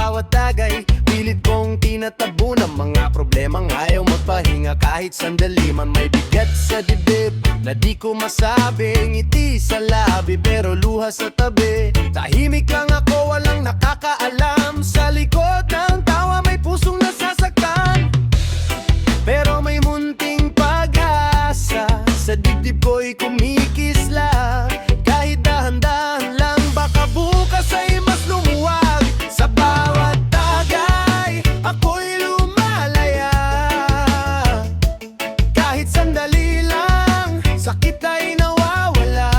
bawat tagay. Pilit kong tinatabu ng mga problemang ayaw magpahinga. Kahit sandali man may bigat sa dibdib na di ko masabi. Ngiti sa labi pero luha sa tabi. Tahimik lang ako, walang nakakaalam. Sa likod ng tawa may pusong nasasaktan, pero may munting pag-asa. Sa dibdib ko'y kumikisla. Kahit dahan-dahan lang, baka bukas ay mas lumuwag. Sa bawat tagay, ako'y lumalaya. Kahit sandali lang, sakit ay nawawala.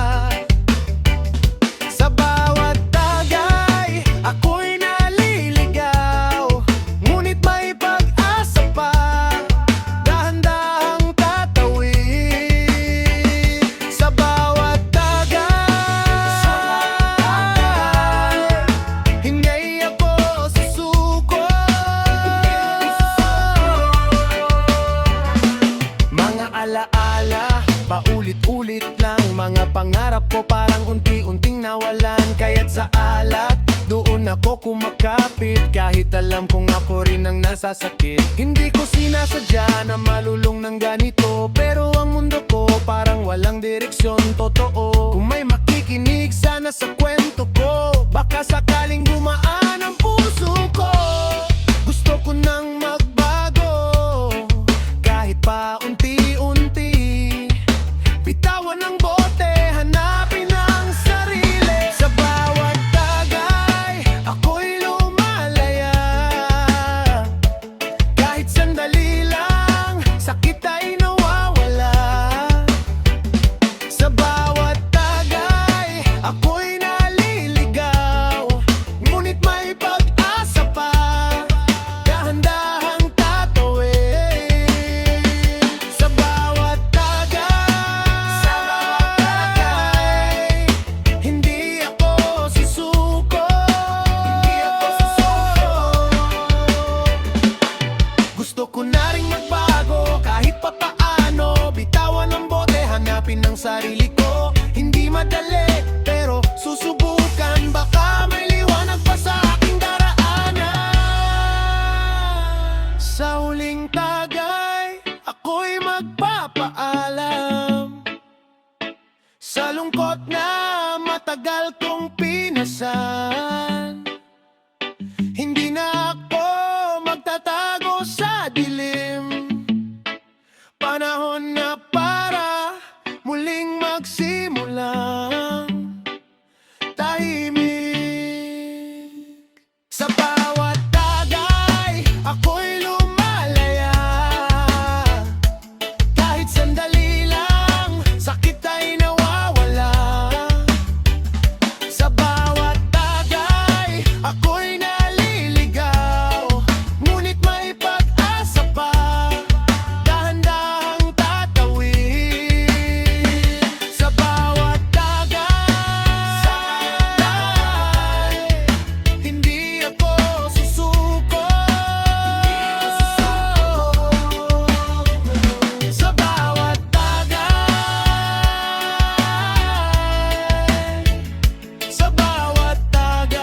Sa bawat tagay, ako'y naliligaw. Ngunit may pag-asa pa, dahan-dahang tatawid. Sa bawat tagay, hindi ako susuko. Mga alaala, paulit-ulit lang. Mga pangarap ko parang unti-unting nawalan. Kaya't sa alat, doon ako kumakapit. Kahit alam kong ako rin ang nasasakit. Hindi ko sinasadya na malulong ng ganito, pero ang mundo ko parang walang direksyon. Totoo, kung may makikinig sana sa kwento ko, baka sakaling gumaan ang puso ko. Gusto ko nang magbago, kahit pa unti-unti. Bitawan ng bote, hanapin ang sarili. Sa bawat tagay, ako'y lumalaya. Kahit sandali lang, sakit ay nawawala. Sa bawat tagay, ako'y naliligaw. Ngunit may pag-asa pa, dahan-dahang tatawid. Sa bawat tagay, hindi ako susuko. Gusto ko na ring magbago, kahit pa paano. Bitawan ng bote, hanapin ang sarili ko. Hindi madali, pero susubukan. Baka may liwanag pa sa aking daraanan. Sa huling tagay, ako'y magpapaalam. Sa lungkot na matagal kong pinasan, hindi na ako magtatago sa dilim. Panahon na para muling magsimulang tahimik. Sa bawat tagay, ako'y lumalaya. Kahit sandali lang, sakit ay nawawala. Sa bawat tagay, ako'y naliligaw. Ngunit may pag-asa pa, dahan-dahang tatawid. Sa bawat tagay, hindi ako susuko. Sa bawat tagay, sa bawat tagay.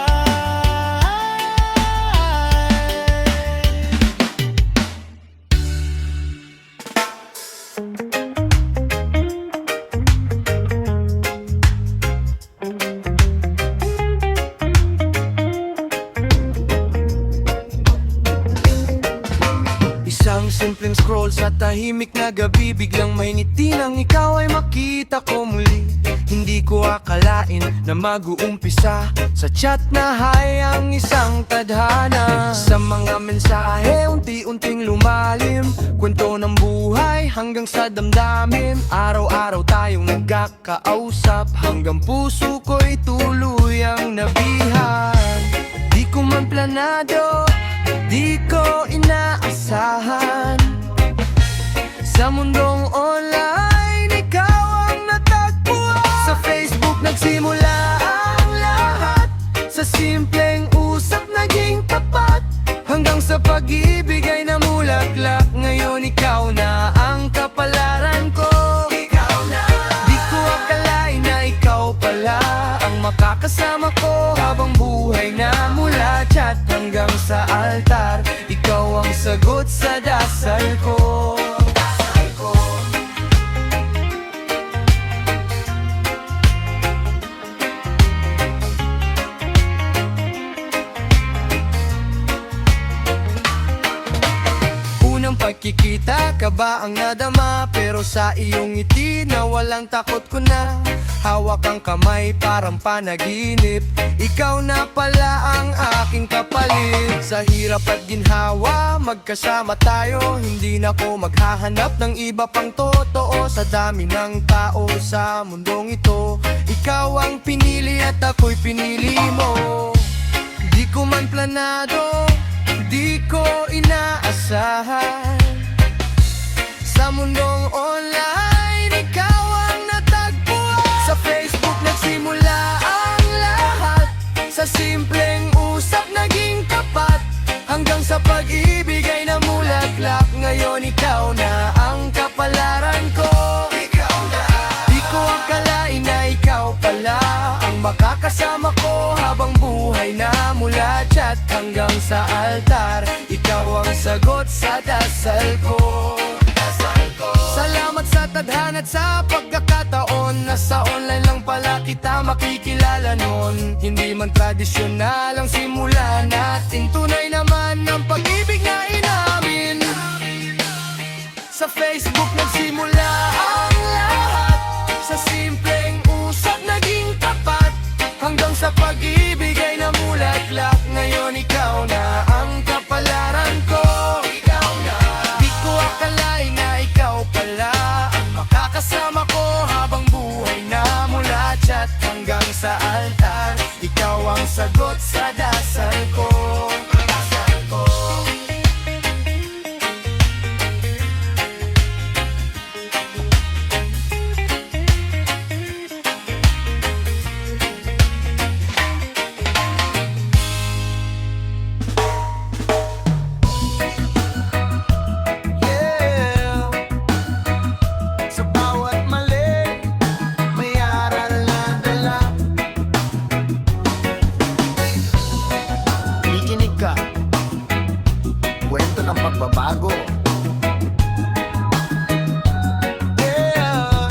Isang simpleng scroll sa tahimik na gabi, biglang may ngiti nang ikaw ay makita ko muli. Hindi ko akalain na mag-uumpisa sa chat na hi ang isang tadhana. Sa mga mensahe unti-unting lumalim, kwento ng buhay hanggang sa damdamin. Araw-araw tayong nagkakausap, hanggang puso ko'y tuluyang nabihan. Di ko man planado, di ko inaasahan. Sa mundong online, ikaw ang natagpuan. Sa Facebook nagsimula ang lahat, sa simpleng usap naging tapat, hanggang sa pag-ibig ay namulaklak. Ngayon ikaw na ang kapalaran ko. Ikaw na. Di ko akalain na ikaw pala ang makakasama ko habang buhay na mula chat hanggang sa altar. Ikaw ang sagot sa dasal ko. Unang pagkikita ka ba ang nadama? Pero sa iyong ngiti na walang takot ko na. Hawak ang kamay parang panaginip. Ikaw na pala ang aking kapalit. Sa hirap at ginhawa, magkasama tayo. Hindi na ko maghahanap ng iba pang totoo. Sa dami ng tao sa mundong ito, ikaw ang pinili at ako'y pinili mo. Di ko man planado, di ko inaasahan. Sa mundong online, ikaw ang natagpuan. Sa Facebook nagsimula ang lahat. Sa simpleng usap naging tapat. Hanggang sa pag-ibig ay namulaklak. Ngayon ikaw na ang kapalaran ko. Ikaw na. Di ko akalain na ikaw pala ang makakasama ko habang buhay na, mula chat hanggang sa altar. Ikaw ang sagot sa dasal ko. Salamat sa tadhana at sa pagkakataon. Nasa online lang pala kita makikilala nun. Hindi man tradisyonal ang simula natin, tunay naman ang pag-ibig na inamin. Sa Facebook nagsimula ang lahat. Sa simpleng usap naging tapat. Hanggang sa pag-ibig ay namulaklak. Ngayon ikaw na ang kapalaran ko. Ikaw na. Di ko akalain na ikaw pala ang makakasama ko habang buhay na, mula chat hanggang sa altar. Ikaw ang sagot sa dasal ko. Dasal ko. Kwento ng pagbabago. Yeah.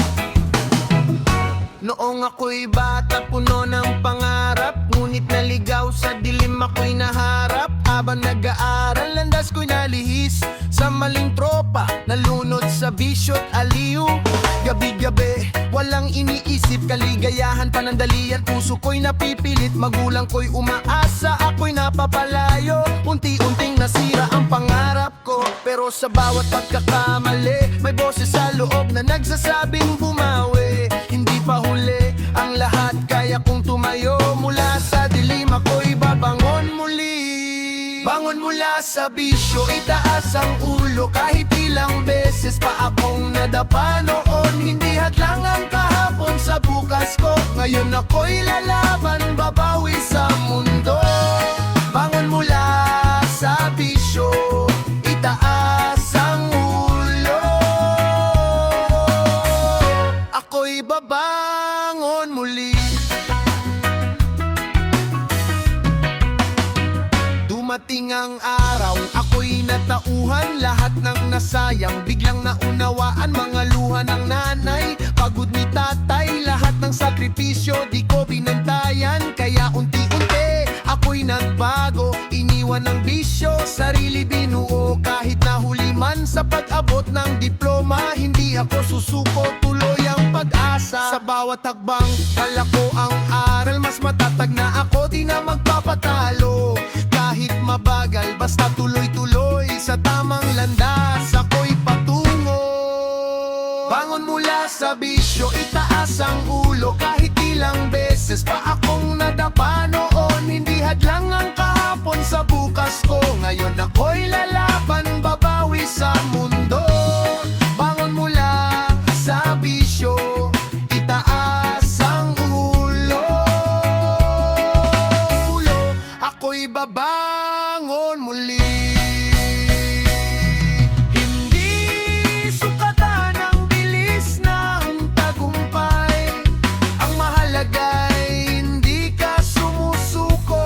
Noong ako'y bata, puno ng pangarap. Ngunit naligaw sa dilim ako'y naharap. Habang nag-aaral, landas ko'y nalihis sa maling tropa, nalunod sa bisyo't aliw. Gabi-gabi, walang iniisip, kaligayahan, panandalian. Puso ko'y napipilit, magulang ko'y umaasa. Ako'y napapalayo, unti-unting nasira ang pangarap ko. Pero sa bawat pagkakamali, may boses sa loob na nagsasabing bumawi. Hindi pa huli ang lahat, kaya kong tumayo. Mula sa dilim ako'y babangon muli. Bangon mula sa bisyo, itaas ang ulo. Kahit ilang beses pa akong nadapa noon. Hindi hadlang ang kahapon sa bukas ko. Ngayon ako'y lalaban, babawi sa mundo. Bangon mula sa bisyo, itaas ang ulo. Ako'y babangon muli. Dumating ang araw, ako'y natauhan. Lahat ng nasayang, biglang naunawaan. Mga luha ng nanay, pagod ni tatay. Lahat ng sakripisyo, di ko binantayan. Kaya unti-unti, ako'y nagbago. Iniwan ng bisyo, sarili binuo. Kahit nahuli man sa pag-abot ng diploma, hindi ako susuko, tuloy ang pag-asa. Sa bawat hakbang, kala ko ang aral. Mas matatag na ako, di na magpapatalo. Kahit mabagal, basta tuloy-tuloy sa tamang landas, ako'y patungo. Bangon mula sa bisyo, itaas ang ulo. Kahit ilang beses pa akong nadapa noon. Hindi hadlang ang kahapon sa bukas ko. Ngayon ako'y lalaban, babawi sa mundo. Bangon mula sa bisyo, itaas ang ulo. Ako'y babangon muli. Hindi sukatan ang bilis ng tagumpay. Ang mahalaga'y hindi ka sumusuko.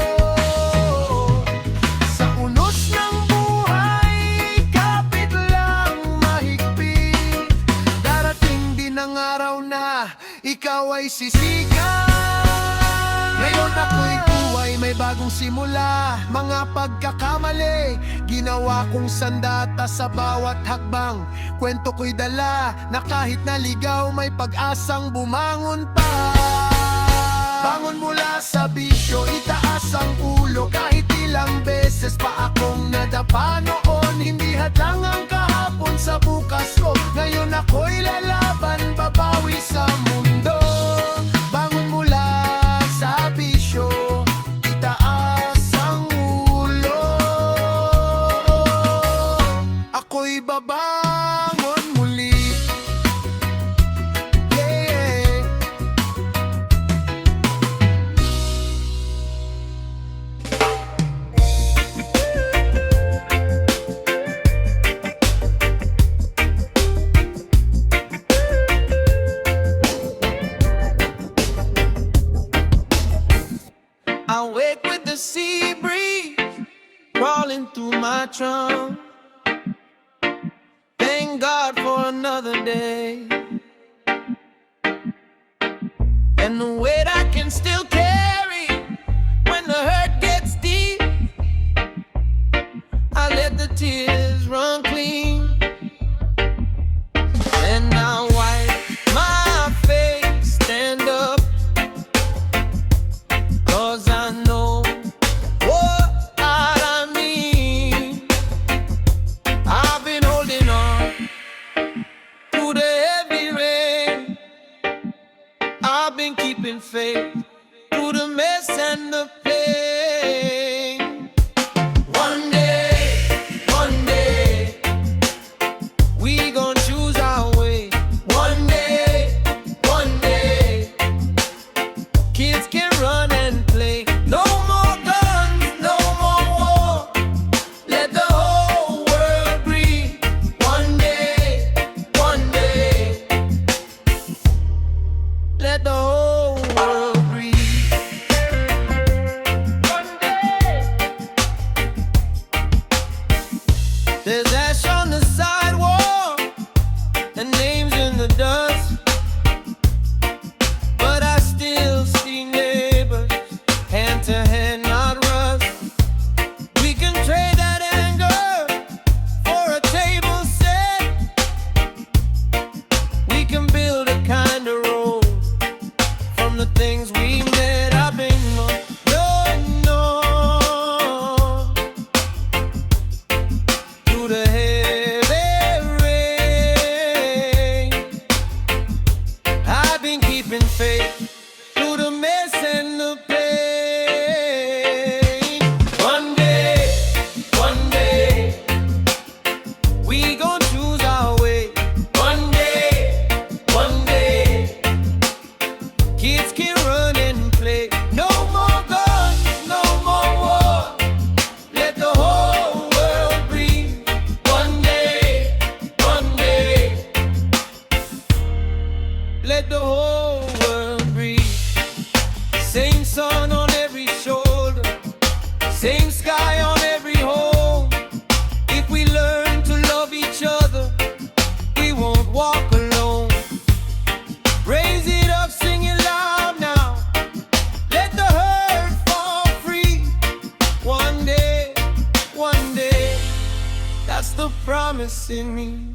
sisigaw. Ngayon ako'y buhay, may bagong simula. Mga pagkakamali, ginawa kong sandata sa bawat hakbang. Kwento ko'y dala, na kahit naligaw, may pag-asang bumangon pa. Bangon mula sa bisyo, itaas ang ulo. Kahit ilang beses pa akong nadapa noon, hindi hadlang ang kahapon sa bukas ko. Ngayon ako'y lalaban, babawi sa mundo. Bangon mula sa bisyo, itaas ang ulo. Ako'y babangon muli. Yeah. I wake with the sea breeze crawling through my trunk. Thank God for another day and the weight I can still carry when the hurt gets deep. I let the tears run clean and I wipe my face, stand up, 'cause I know what I mean. I've been holding on through the heavy rain. I've been keeping faith through the mess and the pain. One day, we gon' choose our way. One day, kids can run and play. No more guns, no more war. Let the whole world breathe. One day, let the whole world breathe. One day, there's ash on the sidewalk and names in the dust, but I still see neighbors, hand to hand, not rust. We can trade that anger for a table set. We can build a kind of road from the things we met. I've been going on through the heavy rain. I've been keeping faith through the mess and the pain. One day, we gon' choose our way. One day, kids can run and play. No more guns, no more war. Let the whole world breathe. One day, let the whole world breathe. Same sun on every shoulder, same sky on every home. If we learn to love each other, we won't walk alone. Raise it up, sing it loud now. Let the hurt fall free. One day, that's the promise in me.